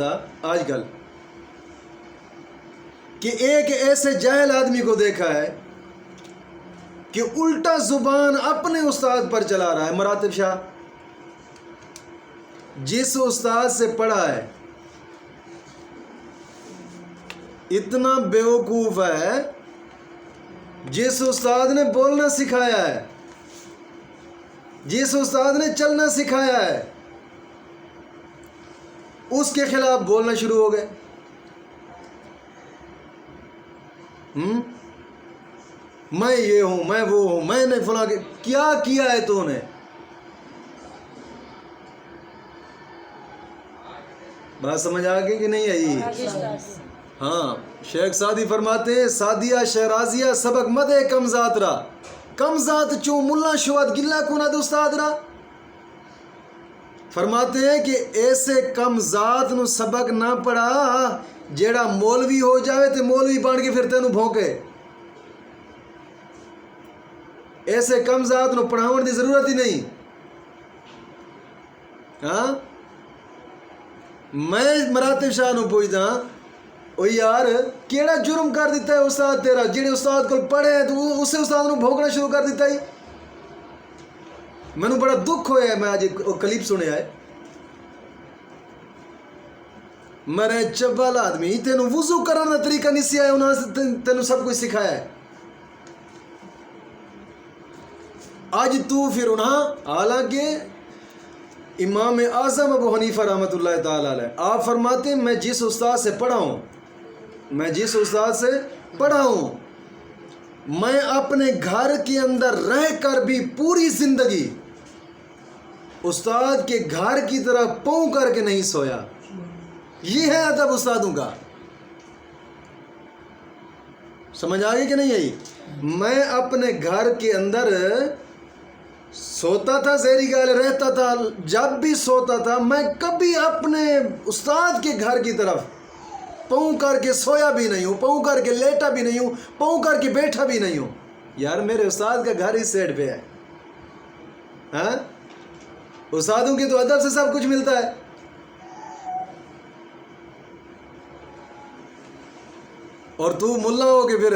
آج کل کہ ایک ایسے جاہل آدمی کو دیکھا ہے کہ الٹا زبان اپنے استاد پر چلا رہا ہے. مراتب شاہ جس استاد سے پڑھا ہے اتنا بیوقوف ہے، جس استاد نے بولنا سکھایا ہے، جس استاد نے چلنا سکھایا ہے، اس کے خلاف بولنا شروع ہو گئے. میں یہ ہوں، میں وہ ہوں، میں نے فلاں کیا کیا ہے تو نے. بات سمجھ آ گئی کہ نہیں آئی؟ ہاں، شیخ سعدی فرماتے ہیں سعدیہ شہرازیہ سبق مدے کم ذات را، کم ذات چوں ملا شواد گلہ کند استاد را. فرماتے ہیں کہ ایسے کم ذات نو سبق نہ پڑھا جیڑا مولوی ہو جاوے تے مولوی بن کے پھر تینو بھونکے. ایسے کم ذات نو پڑھاون دی ضرورت ہی نہیں. ہاں، میں مراتب شاہ نو پوچھدا او یار کیڑا جرم کر دیتا ہے استاد تیرا جڑے استاد کو پڑھے تو اسے استاد نو بھونکنا شروع کر دیتا ہی. مینوں بڑا دکھ ہویا ہے. میں آج کلپ سنیا ہے. میرے چبال آدمی تینوں وضو کرنے کا طریقہ نہیں سکھایا، انہوں نے تینوں سب کچھ سکھایا ہے. آج تو پھر حالانکہ امام اعظم ابو حنیفہ رحمۃ اللہ تعالی علیہ آپ فرماتے ہیں میں جس استاد سے پڑھا ہوں میں اپنے گھر کے اندر رہ کر بھی پوری زندگی استاد کے گھر کی طرح پاؤں کر کے نہیں سویا. یہ ہے ادب استادوں کا. سمجھ آگئی کہ نہیں آئی؟ میں اپنے گھر کے اندر سوتا تھا، زہری گالے رہتا تھا. جب بھی سوتا تھا میں کبھی اپنے استاد کے گھر کی طرف پاؤں کر کے سویا بھی نہیں ہوں، پاؤں کر کے لیٹا بھی نہیں ہوں، پاؤں کر کے بیٹھا بھی نہیں ہوں. یار میرے استاد کا گھر اس سائڈ پہ ہے. ہاں، استادوں کی تو ادب سے سب کچھ ملتا ہے. اور تو ملا ہو کے پھر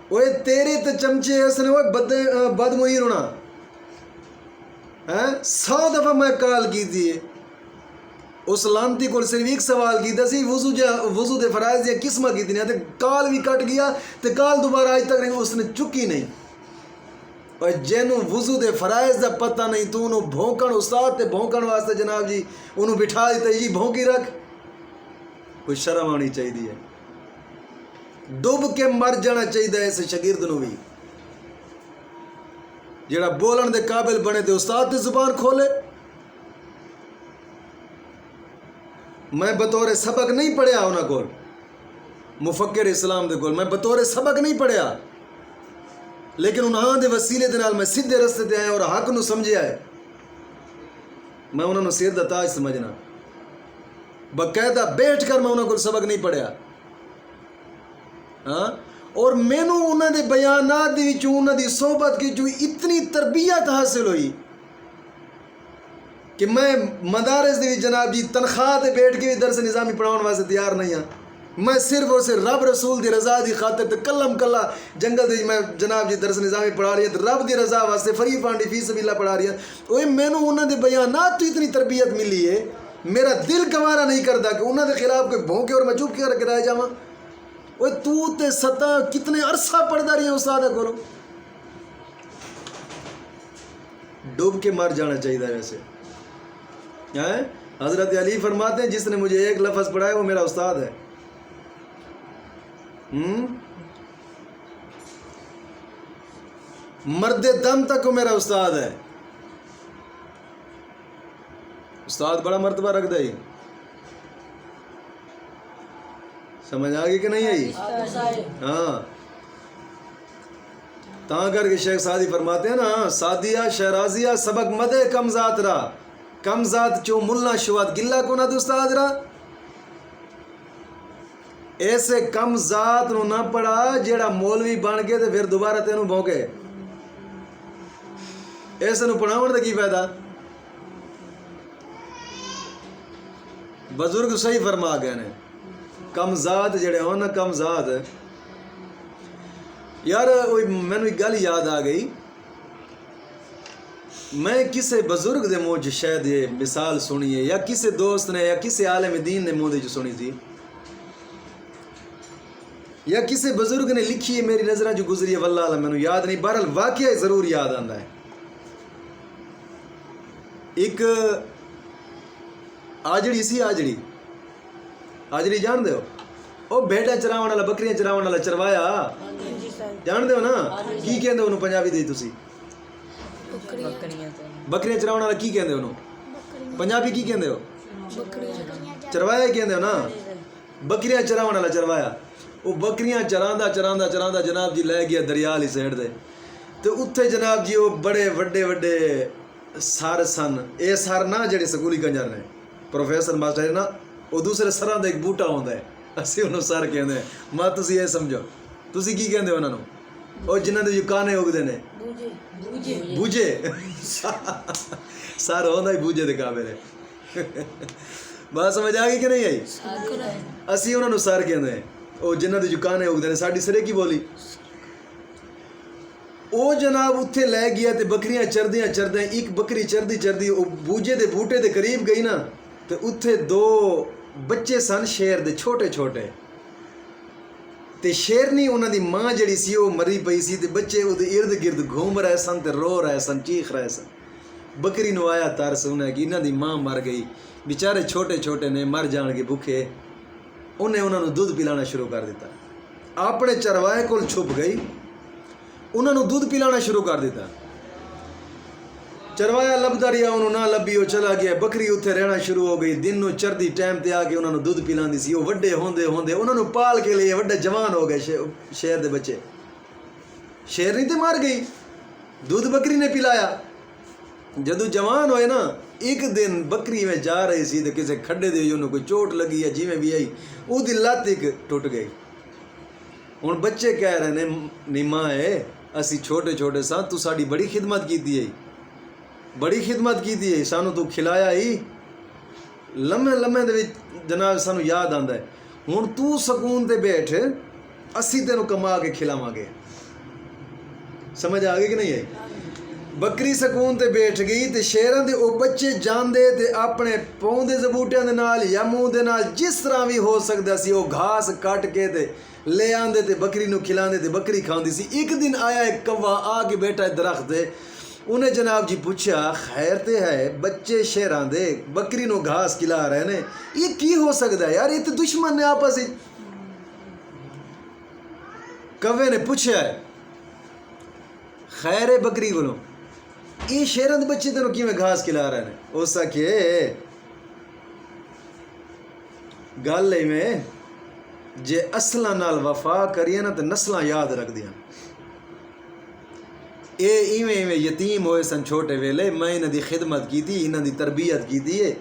وہ تیرے تے چمچے اس نے وہ بد موئی رونا. 100 دفعہ میں کال کی تھی اس لانتی کو صرف ایک سوال کیتا سی وضو دے فرائض یا قسمہ کی تھی تے کال بھی کٹ گیا تے کال دوبارہ آج تک اس نے چکی نہیں. اور جنوں وضو دے فرائض دا پتہ نہیں تو انہوں بھونکن استاد تے بھونکن واسطے جناب جی انہوں بٹھا دیتا جی بھونکی رکھ. کوئی شرم آنی چاہیے ہے. ڈوب کے مر جانا چاہیے ایسے شاگرد نو بھی جڑا بولن دے قابل بنے تے استاد تے زبان کھولے. میں بطور سبق نہیں پڑھیا انہاں کول، مفکر اسلام دے کول میں بطور سبق نہیں پڑھیا، لیکن انہاں دے وسیلے دے نال میں سیدھے رستے تے آیا اور حق نو سمجھیا ہے. میں انہاں نو سر دا تاج سمجھنا، باقاعدہ بیٹھ کر میں انہاں کول سبق نہیں پڑھیا. ہاں، اور مینوں انہاں دے بیانات دے وچوں انہاں دی صحبت کی جو اتنی تربیت حاصل ہوئی کہ میں مدارس دے جناب جی تنخواہ تے بیٹھ کے بھی درس نظامی پڑھاؤن واسطے تیار نہیں ہاں. میں صرف اور صرف رب رسول دی رضا دی خاطر تے کلم کلا جنگل دے میں جناب جی درس نظامی پڑھا رہی ہے رب دی رضا واسطے فری فانڈی فی سبیل اللہ پڑھا رہی ہے. اوے مینوں انہاں دے بیانات تو اتنی تربیت ملی ہے میرا دل گوارا نہیں کردا کہ انہاں دے خلاف کوئی بھونکے اور میں چپ کر کے رہ جاواں. اوے تو تے ستا کتنے عرصہ پڑھدا رہی ہے استاد کولوں. ڈوب کے مر جانا چاہیے ویسے. حضرت علی فرماتے ہیں جس نے مجھے ایک لفظ پڑھایا وہ میرا استاد ہے. مرد دم تک وہ میرا استاد ہے. استاد بڑا مرتبہ رکھ دے. سمجھ آگئی کہ نہیں آئی؟ ہاں، تاں کر کے شیخ سعدی فرماتے ہیں نا سعدیہ شہرازیہ سبق مدے کم ذات را، کم ذات چوں ملنا شواد گلہ کند استاد را. ایسے کم ذات نو نہ پڑھا جیڑا مولوی بن کے تے پھر دوبارہ تینوں بھونکے. ایسے نو پڑھاون دا کی فائدہ؟ بزرگ صحیح فرما گئے نے کم ذات جڑے ہون نا کم ذات یار مینوں ایک گل یاد آ گئی میں کسے بزرگ دے منہ چ شاید یہ مثال سنی ہے یا کسے دوست نے یا کسے عالم دین نے منہ چ سنی تھی یا کسے بزرگ نے لکھی ہے میری نظریں جو گزری ہے واللہ عالم مینوں یاد نہیں بہرحال واقعہ ضرور یاد آندا ہے ایک آجڑی جان دے ہو او بھیڈاں چراون والا بکریاں چراون والا چروایا جان دے ہو نا کی کہندے انہوں پنجابی دی تسی بکریاں چراون والا کی کہندے انہوں پنجابی کی کہندے ہو چروایا ہی کہندے ہو نا بکریاں چراون والا چروایا وہ بکریاں چراندا جناب جی لے گیا دریا والی سائڈ دے تو اتھے جناب جی وہ بڑے وڈے سر سن اے سر نہ جڑے سکولی کنجر نے پروفیسر ماسٹر نا وہ دوسرے سراں دا ایک بوٹا ہوندا ہے اسی انہوں سر کہندے ہیں ماں تسی اے سمجھو تسی کی کہندے ہو انہاں نوں او جنہاں دے جو کانے اگدے نے بوجے سر ہوندا ہی بوجے دے قابل ہے بات سمجھ آ گئی کہ نہیں آئی اسی انہاں نوں سر کہندے ہیں او جنہاں دے جو کانے اگدے نے ساڈی سرے کی بولی او جناب اتھے لے گیا تے بکریاں چردیاں ایک بکری چردی او بوجے دے بوٹے دے قریب گئی نا تے اتھے دو بچے سن شیر دے چھوٹے تے شیرنی انہاں دی ماں جڑی سی او مری پئی سی تے بچے او دے ارد گرد گھوم رہے سن تے رو رہے سن چیخ رہے سن بکری نو آیا ترس انہیں کہ انہاں دی ماں مر گئی بیچارے چھوٹے نے مر جان کے بھوکے انہاں نو دودھ پلانا شروع کر دیتا اپنے چروائے کول چھپ گئی انہوں نے دودھ پلانا شروع کر دیتا چروایا لبدا رہیا انہوں نہ لبی وہ چلا گیا بکری اتھے رہنا شروع ہو گئی دن نو چردی ٹائم تے آ کے انہوں نے دودھ پلاندی سی وہ وڈے ہوندے انہوں نے پال کے لیے وڈے جوان ہو گئے شیر دے بچے شیر نہیں تے مار گئی دودھ بکری نے پلایا جدو جوان ہوئے نا ایک دن بکری میں جا رہی سی تے کسے کھڈے دے انہوں کوئی چوٹ لگی ہے جی میں بھی آئی وہ دی لت ایک ٹوٹ گئی ہن بچے کہہ رہے نے نیما ہے اسی چھوٹے ساں تو ساڈی بڑی خدمت کیتی ہے سانو تو کھلایا ہی لمحے دے وچ جناب سانو یاد آندا ہے ہن تو سکون تے بیٹھ اسی تینوں کما کے کھلاواں گے سمجھ آ گئی کہ نہیں آئی بکری سکون تے بیٹھ گئی تے شیراں دے او بچے جاندے تے اپنے پاؤں دے زبوٹیاں دے نال یا منہ دے نال جس طرح بھی ہو سکدا سی او گھاس کٹ کے تے لے آندے تے بکری نو کھلاندے تے بکری کھاندی سی ایک دن آیا ایک کوا آ کے بیٹھا درخت دے انہیں جناب جی پوچھا خیر تے ہے بچے شیراں دے بکری نو گھاس کھلا رہے نے یہ کی ہو سکدا ہے یار یہ تے دشمن نے آپس وچ کوے نے پوچھا ہے خیر ہے بکری کولوں یہ شیراں دے بچے تینوں کیویں گھاس کھلا رہے نے اس آکھے گل ہے میں جے اصلاں نال وفا کریے نا تے نسلاں یاد رکھ دیاں اے ایویں یتیم ہوئے سن چھوٹے ویلے میں انہاں دی خدمت کیتی انہاں دی تربیت کیتی ہے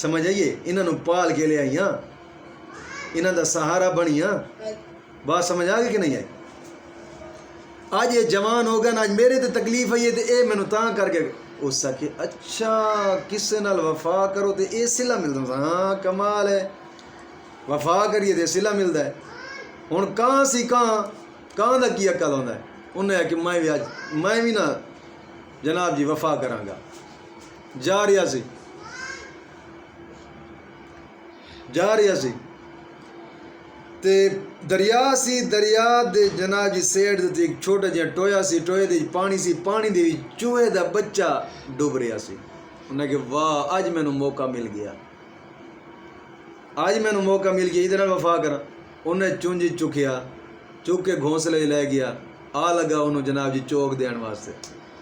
سمجھ آئیے انہاں نو پال کے لے آئیاں انہاں دا سہارا بنیاں بات سمجھ آ گئی کہ نہیں آئی آج یہ جوان ہو گیا نا آج میرے تے تکلیف ہے تے اے مینوں تاں کر کے اس کہ اچھا کسے نال وفا کرو تے اے صلہ ملدا ہاں کمال ہے وفا کریے تے صلہ ملدا ہے ہن کہاں سی کہاں دا کی عقل ہوندا ہے انہیں کہ میں بھی نا جناب جی وفا کراں گا جا رہا سی تے دریا دے جناب جی سیڈ تے ایک چھوٹا جہا ٹویا سی ٹوئے دے پانی سی پانی دے چوہے دا بچہ ڈوب رہا سی انہیں کہ واہ اج مینوں موقع مل گیا یہ نال وفا کراں انہیں چونج چکیا چک کے گھونسلے لے گیا آ لگا انہوں جناب جی چوک دین واسطے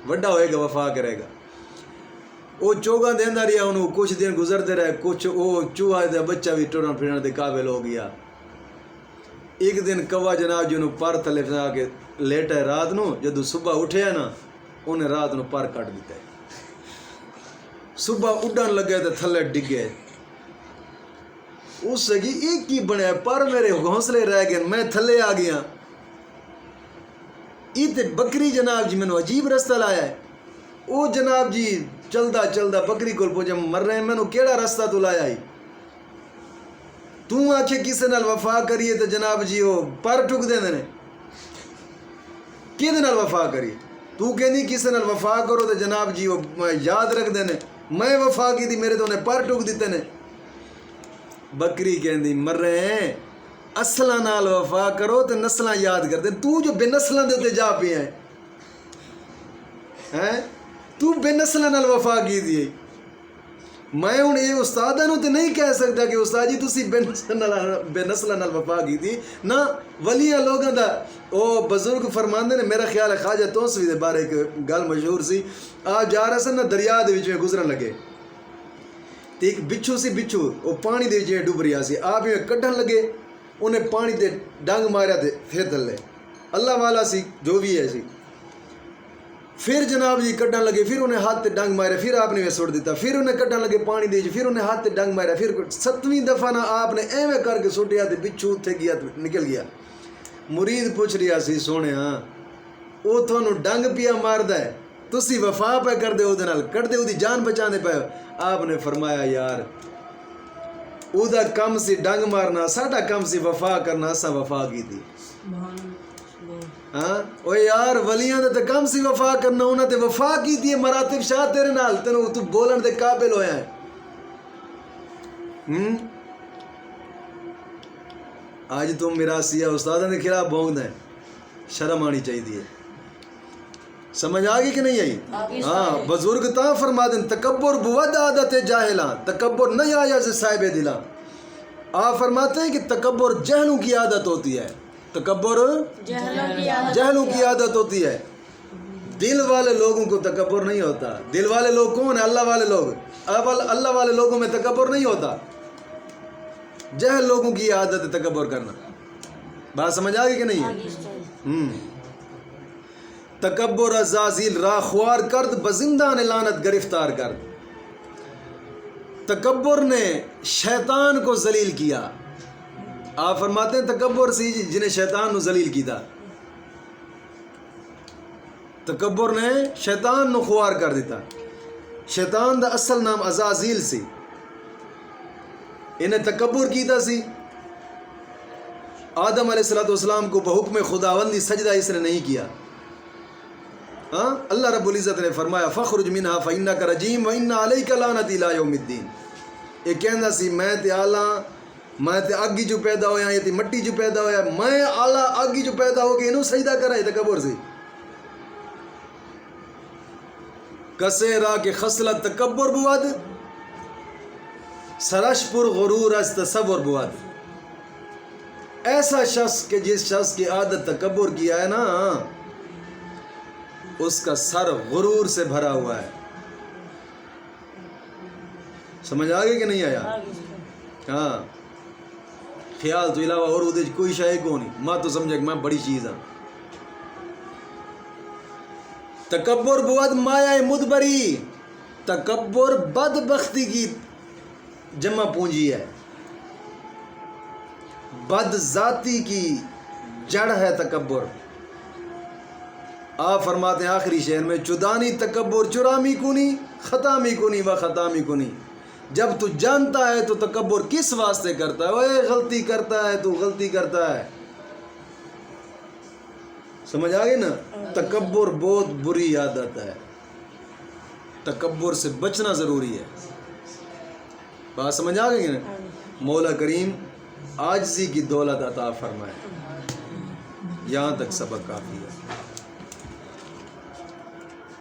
وڈا ہوئے گا وفا کرے گا وہ چوگاں دیندا رہیا انہوں کچھ دن گزرتے رہے کچھ وہ چوہا دا بچہ بھی ٹرن پھرن دے قابل ہو گیا ایک دن کوا جناب جی انہوں پر تھلے پھسا کے لیٹا ہے رات نو جدو صبح اٹھیا نا انہیں رات نو پر کٹ دیتا ہے صبح اڈن لگے تے تھلے ڈگے اس سے کہ ایک کی بنے پر میرے گھونسلے رہ گئے میں تھلے آ گیا تے بکری جناب جی میں نے عجیب رستہ لایا ہے وہ جناب جی چلدا بکری کول پہنچا مر رہے ہیں میں نے کیڑا رستہ تو لایا ہی تو آکھے کسے نال وفا کریے تو جناب جی وہ پر ٹک دے نے کدے نال وفا کریے تو کہنی کسے نال وفا کرو تو جناب جی وہ یاد رکھ دے میں وفا کی تھی میرے تو انہیں پر ٹک دیتے نے بکری کہندی مر رہے ہیں اصلاں نال وفا کرو تو نسلاں یاد کر دے تو جو بے نسلاں دے تے جا پیا ہے تو بے نسلاں نال وفا کی تھی میں ہوں یہ استاداں نوں تے نہیں کہہ سکتا کہ استاد جی تسی بے نسلاں نال وفا کی تھی نہ ولیاں لوگاں دا او بزرگ فرماندے نے میرا خیال ہے خواجہ توسوی دے بارے ایک گل مشہور سی آپ جا رہے سن نا دریا دے وچ گزرن لگے تے ایک بچھو سی بچھو وہ پانی دے وچ ڈوب رہیا سی آپ یہ کڈھن لگے انہیں پانی تے ڈنگ ماریا تے پھر تھلے اللہ والا سی جو بھی ہے سی پھر جناب جی کڈھن لگے پھر انہیں ہاتھ تے ڈنگ ماریا پھر آپ نے سٹ دیتا پھر انہیں کڈھن لگے پانی دے پھر انہیں ہاتھ تے ڈنگ ماریا پھر 7ویں دفعہ نہ آپ نے ایویں کر کے سٹیا تے بچھو اتھے گیا نکل گیا مرید پوچھ رہا سی سونے وہ تھانوں ڈنگ پیا ماردا ہے تسی وفا پہ کر دے او دے نال کٹ دے او دی جان بچانے پے آپ نے فرمایا یار او دا کم سی ڈنگ مارنا ساڈا کم سی وفا کرنا اساں وفا کی تھی ہاں او یار ولیاں دے تے کم سی وفا کرنا انہاں تے وفا کی تھی مراتب شاہ تیرے نال تینوں تو بولن دے قابل ہویا ہے آج تم میراثی استاداں دے خلاف بونگدا ہے شرم آنی چاہیے سمجھ آگی کہ نہیں آئی ہاں بزرگ تا فرما دیں تکبر بود عادت جاہلاں تکبر نہیں آیا سے صاحب دلاں آپ فرماتے ہیں کہ تکبر جہلوں کی عادت ہوتی ہے تکبر جہلوں کی عادت ہوتی ہے دل والے لوگوں کو تکبر نہیں ہوتا دل والے لوگ کون ہیں اللہ والے لوگ اللہ والے لوگوں میں تکبر نہیں ہوتا جہل لوگوں کی عادت ہے تکبر کرنا بات سمجھ آگی کہ نہیں ہے تکبر عزازیل راہ خوار کرد بزندان لعنت گرفتار کرد تکبر نے شیطان کو ذلیل کیا آپ فرماتے ہیں تکبر سی جنہیں شیطان نو ذلیل کی تھا تکبر نے شیطان نو خوار کر دیتا شیطان دا اصل نام عزازیل سی انہیں تکبر کیتا سی آدم علیہ السلام کو بحکم خداوندی سجدہ اس نے نہیں کیا ہاں اللہ رب العزت نے فرمایا فخرج منہا فإنک رجیم وإن علیک لعنتی الی یوم الدین یہ کہنا سی میں تے آلہ میں تے اگی جو پیدا ہویا یہ تے مٹی جو پیدا ہویا میں آلہ اگی جو پیدا ہو کے انہوں سجدہ کرا یہ تکبر سی کسے را کے خصلت تکبر بود سرش پر غرور از تصور بود ایسا شخص کہ جس شخص کی عادت تکبر کیا ہے نا اس کا سر غرور سے بھرا ہوا ہے سمجھ آگے کہ نہیں آیا ہاں خیال تو علاوہ اور ادھر کوئی شاید کو نہیں ماں تو سمجھے کہ میں بڑی چیز ہوں تکبر بود مایا مدبری تکبر بدبختی کی جمع پونجی ہے بد ذاتی کی جڑ ہے تکبر آپ فرماتے ہیں آخری شعر میں چدانی تکبر چرامی کنی ختامی کنی و ختامی کنی جب تو جانتا ہے تو تکبر کس واسطے کرتا ہے وہ غلطی کرتا ہے تو غلطی کرتا ہے سمجھ آگے نا تکبر بہت بری عادت ہے تکبر سے بچنا ضروری ہے بات سمجھ آ گئی نا مولا کریم عاجزی کی دولت عطا فرمائے یہاں تک سبق کافی ہے